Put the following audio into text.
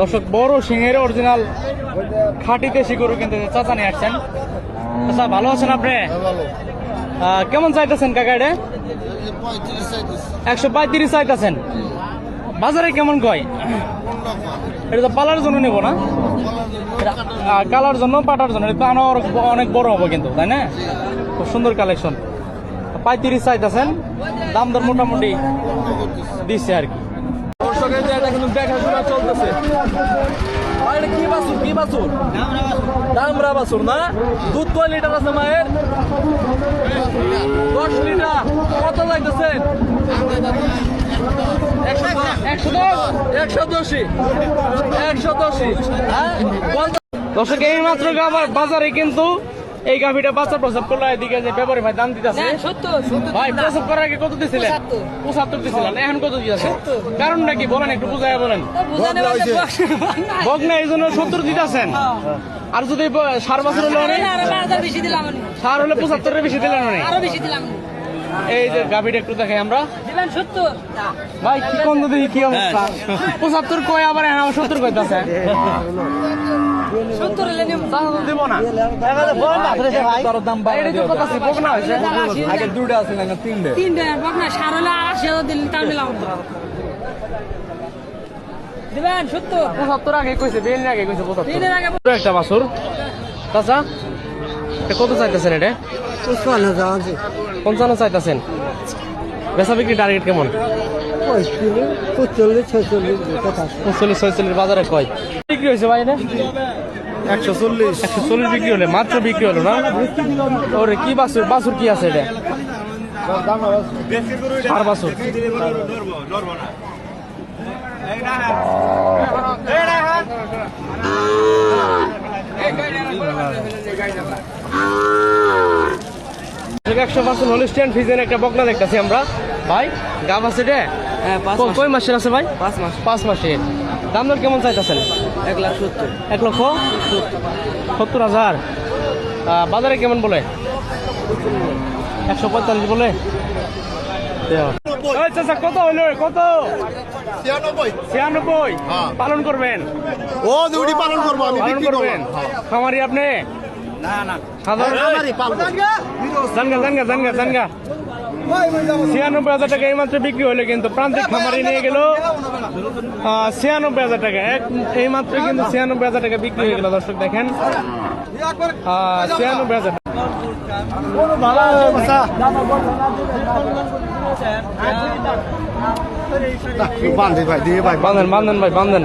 দর্শক বড় সিংহের অরিজিনাল খাঁটি দেশি গরু কিন্তু চাচা নিয়ে আসছেন। আচ্ছা ভালো আছেন আপনি? কেমন চাইতেছেন কাকা এটা? 135 চাইতেছেন। বাজারে কেমন কয়? এটা তো পালার জন্য নেবো না, কালার জন্য পাটার জন্য। এটা অনেক বড় হবে কিন্তু, তাই না? খুব সুন্দর কালেকশন। 35 চাইতেছেন, দাম দর মোটামুটি দিচ্ছে আর কি। দর্শকের যে এটা কিন্তু দেখাশোনা চলতেছে। এটা কি বাছুর? কি বাছুর? দামরা বাছুর না? দুধ কয় লিটার আছে মায়ের? 10 লিটার। কত লাগতেছেন? 110। হ্যাঁ, দর্শক এই মাত্র বাজারে কিন্তু এই গাভিটা বাচ্চা প্রসব করলো। এদিকে যে ব্যাপারী ভাই দাম দিতেছে ভাই, প্রসব করার আগে কত দিছিলেন? 75 দিছিলেন, এখন কত দিয়েছে? কারণটা কি বলেন, একটু বুঝাইয়া বলেন। বকনা এই জন্য 70 দিতেছেন। আর যদি 4 বছর হলে সার হলে 75 বেশি দিলেন অনেক। এই যে গাভিটা একটু দেখাই আমরা ভাই, কি কোন দেখি কি অবস্থা। 75 কয়, আবার 70 কইতাছে। 70 দিব না। বকনা হয়েছে আগে দুটো আছে না তিনটে বকনা সার হলে 80,000 দিন তাও নিলাম দিবেন 75 আগে কইছে, বেল আগে কইছে 75 একটা বাছুর। চাচা এটা কত চাইতেছেন? এটা 55 চাইতেছেন। বেচা বিক্রি টার্গেট কেমন? 45-46 বাজারে কয় বিক্রি হয়েছে ভাই? এটা 140 বিক্রি হলে, মাত্র বিক্রি হলো না? ওরে কি বাছুর? বাছুর কি আছে এটা? আর বাছুর হলিস্টিয়ান ফ্রিজিয়ান একটা বকনা দেখতেছি আমরা ভাই। গাব আছে রে? কয় মাসের আছে ভাই? 5 মাসের। দাম দর কেমন চাইতেছেন? 1,70,000। বাজারে কেমন বলে? 145 বলে। কত হইলো? কত? 96। পালন করবেন? ও দুটি পালন করবো আমি, পালন করবেন? খামারি আপনি? না সাধারণ? জানগা 96,000 টাকা এই মাত্র বিক্রি হলো। কিন্তু প্রান্তিক খামারি নিয়ে গেল 96,000 টাকা। এই মাত্র কিন্তু 96,000 টাকা বিক্রি হয়ে গেল। দর্শক দেখেন 96,000 বান্ধেন ভাই দিয়ে ভাই বান্ধেন ভাই বান্ধেন।